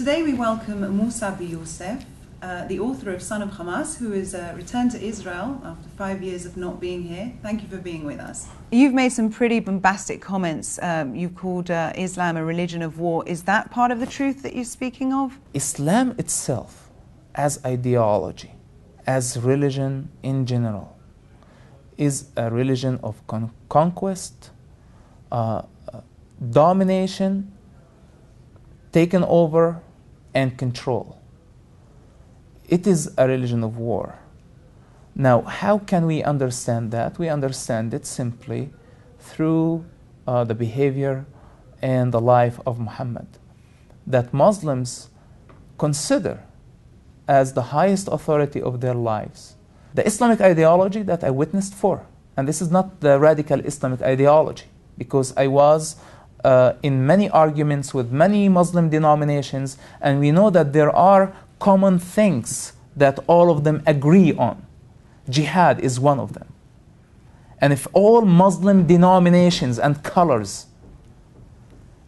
Today we welcome Mosab Yusif, the author of Son of Hamas, who has returned to Israel after 5 years of not being here. Thank you for being with us. You've made some pretty bombastic comments. You've called Islam a religion of war. Is that part of the truth that you're speaking of? Islam itself, as ideology, as religion in general, is a religion of conquest, domination, taken over, and control. It is a religion of war. Now, how can we understand that? We understand it simply through the behavior and the life of Muhammad, that Muslims consider as the highest authority of their lives. The Islamic ideology that I witnessed for, and this is not the radical Islamic ideology, because I was in many arguments with many Muslim denominations, and we know that there are common things that all of them agree on. Jihad is one of them. And if all Muslim denominations and colors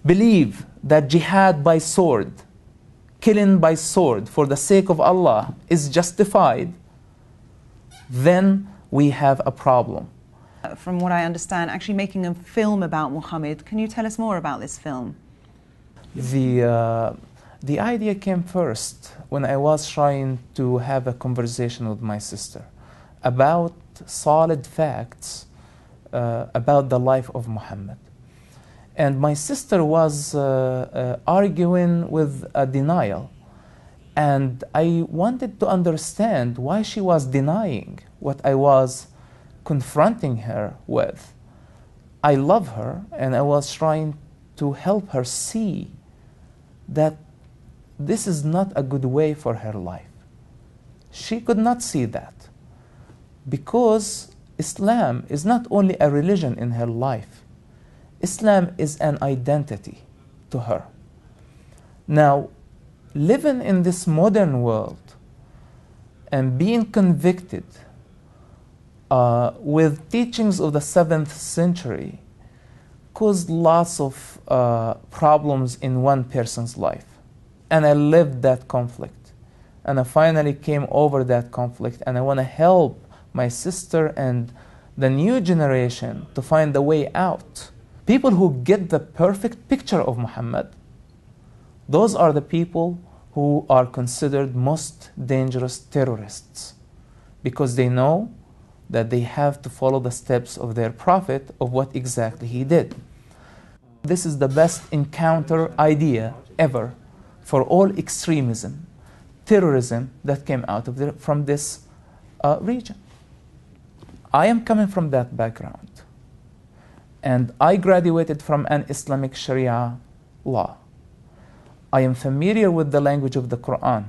believe that jihad by sword, killing by sword for the sake of Allah is justified, then we have a problem. From what I understand, actually making a film about Muhammad. Can you tell us more about this film? The idea came first when I was trying to have a conversation with my sister about solid facts about the life of Muhammad. And my sister was arguing with a denial. And I wanted to understand why she was denying what I was confronting her with. I love her, and I was trying to help her see that this is not a good way for her life. She could not see that, because Islam is not only a religion in her life. Islam is an identity to her. Now, living in this modern world and being convicted with teachings of the 7th century caused lots of problems in one person's life. And I lived that conflict. And I finally came over that conflict, and I want to help my sister and the new generation to find a way out. People who get the perfect picture of Muhammad, those are the people who are considered most dangerous terrorists, because they know that they have to follow the steps of their prophet of what exactly he did. This is the best encounter idea ever for all extremism, terrorism that came out of from this region. I am coming from that background, and I graduated from an Islamic Sharia law. I am familiar with the language of the Quran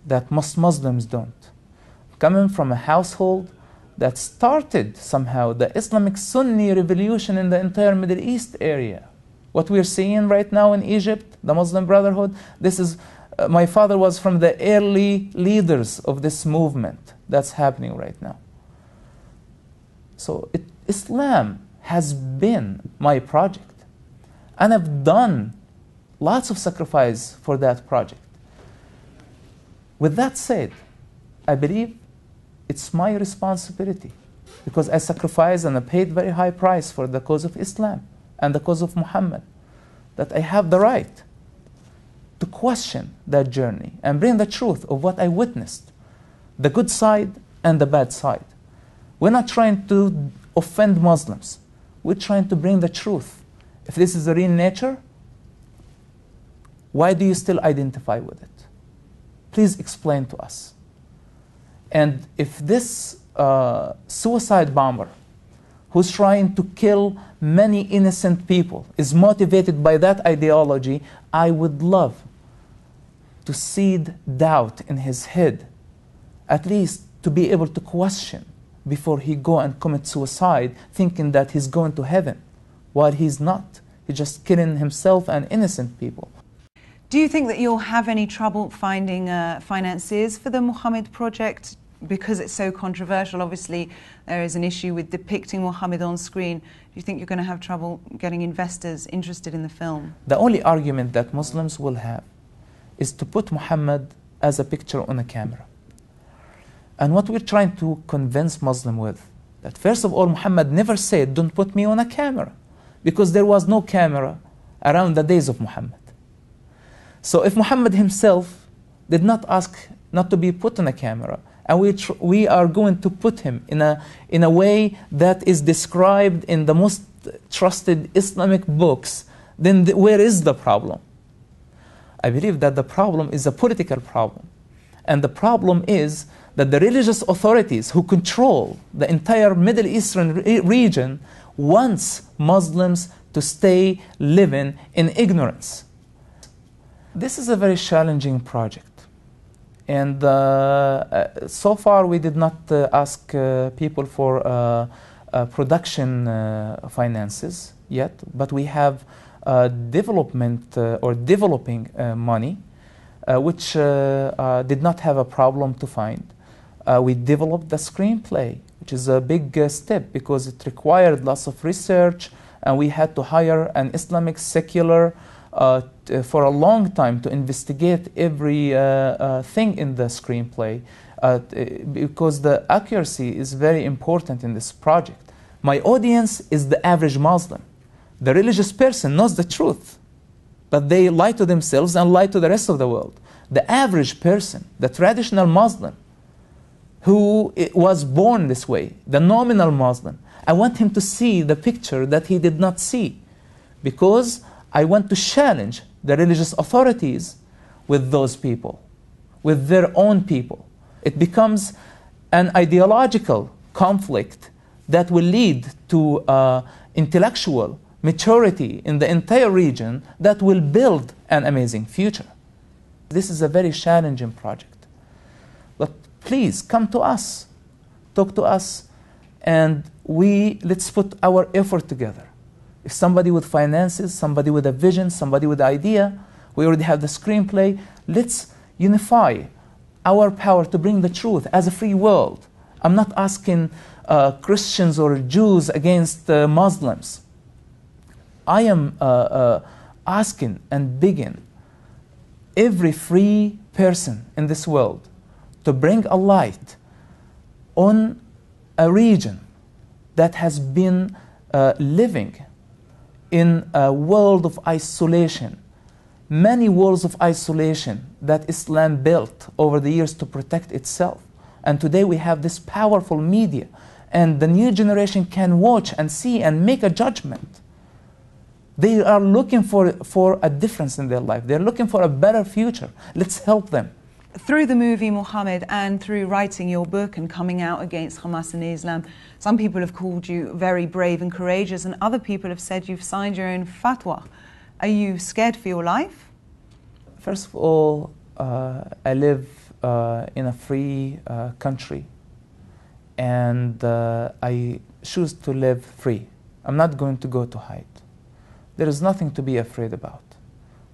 that most Muslims don't. Coming from a household that started somehow the Islamic Sunni revolution in the entire Middle East area. What we're seeing right now in Egypt, the Muslim Brotherhood, this is, my father was from the early leaders of this movement that's happening right now. So Islam has been my project, and I've done lots of sacrifice for that project. With that said, I believe it's my responsibility, because I sacrificed and I paid very high price for the cause of Islam and the cause of Muhammad, that I have the right to question that journey and bring the truth of what I witnessed, the good side and the bad side. We're not trying to offend Muslims. We're trying to bring the truth. If this is the real nature, why do you still identify with it? Please explain to us. And if this suicide bomber who's trying to kill many innocent people is motivated by that ideology, I would love to seed doubt in his head, at least to be able to question before he go and commit suicide, thinking that he's going to heaven, while he's not. He's just killing himself and innocent people. Do you think that you'll have any trouble finding financiers for the Muhammad project? Because it's so controversial, obviously there is an issue with depicting Muhammad on screen. Do you think you're going to have trouble getting investors interested in the film? The only argument that Muslims will have is to put Muhammad as a picture on a camera. And what we're trying to convince Muslims with, that first of all, Muhammad never said, don't put me on a camera, because there was no camera around the days of Muhammad. So if Muhammad himself did not ask not to be put on a camera, and we are going to put him in a way that is described in the most trusted Islamic books, then where is the problem? I believe that the problem is a political problem. And the problem is that the religious authorities who control the entire Middle Eastern region wants Muslims to stay living in ignorance. This is a very challenging project. And so far we did not ask people for production finances yet, but we have development or developing money, which did not have a problem to find. We developed the screenplay, which is a big step because it required lots of research, and we had to hire an Islamic secular for a long time to investigate every thing in the screenplay, because the accuracy is very important in this project. My audience is the average Muslim. The religious person knows the truth, but they lie to themselves and lie to the rest of the world. The average person, the traditional Muslim, who was born this way, the nominal Muslim, I want him to see the picture that he did not see, because I want to challenge the religious authorities with those people, with their own people. It becomes an ideological conflict that will lead to intellectual maturity in the entire region that will build an amazing future. This is a very challenging project. But please come to us, talk to us, and let's put our effort together. If somebody with finances, somebody with a vision, somebody with an idea, we already have the screenplay, let's unify our power to bring the truth as a free world. I'm not asking Christians or Jews against Muslims. I am asking and begging every free person in this world to bring a light on a region that has been living in a world of isolation, many worlds of isolation that Islam built over the years to protect itself. And today we have this powerful media, and the new generation can watch and see and make a judgment. They are looking for a difference in their life. They're looking for a better future. Let's help them. Through the movie Muhammad and through writing your book and coming out against Hamas and Islam, some people have called you very brave and courageous, and other people have said you've signed your own fatwa. Are you scared for your life? First of all, I live in a free country, and I choose to live free. I'm not going to go to hide. There is nothing to be afraid about.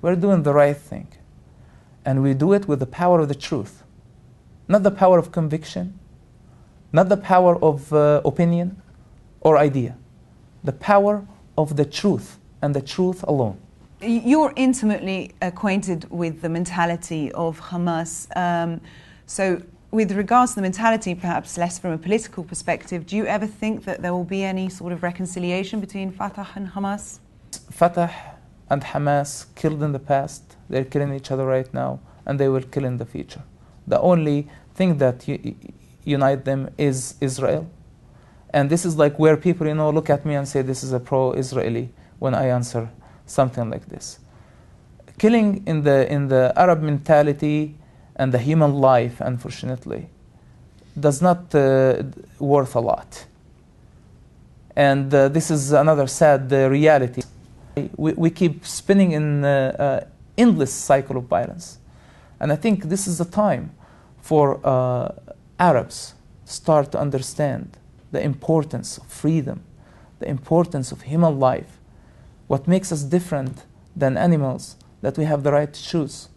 We're doing the right thing. And we do it with the power of the truth. Not the power of conviction, not the power of opinion or idea. The power of the truth, and the truth alone. You're intimately acquainted with the mentality of Hamas. So with regards to the mentality, perhaps less from a political perspective, do you ever think that there will be any sort of reconciliation between Fatah and Hamas? Fatah and Hamas killed in the past. They're killing each other right now, and they will kill in the future. The only thing that unite them is Israel. And this is like where people, look at me and say this is a pro-Israeli when I answer something like this. Killing in the Arab mentality and the human life, unfortunately, does not worth a lot. And this is another sad reality. We keep spinning in endless cycle of violence. And I think this is the time for Arabs start to understand the importance of freedom, the importance of human life, what makes us different than animals, that we have the right to choose.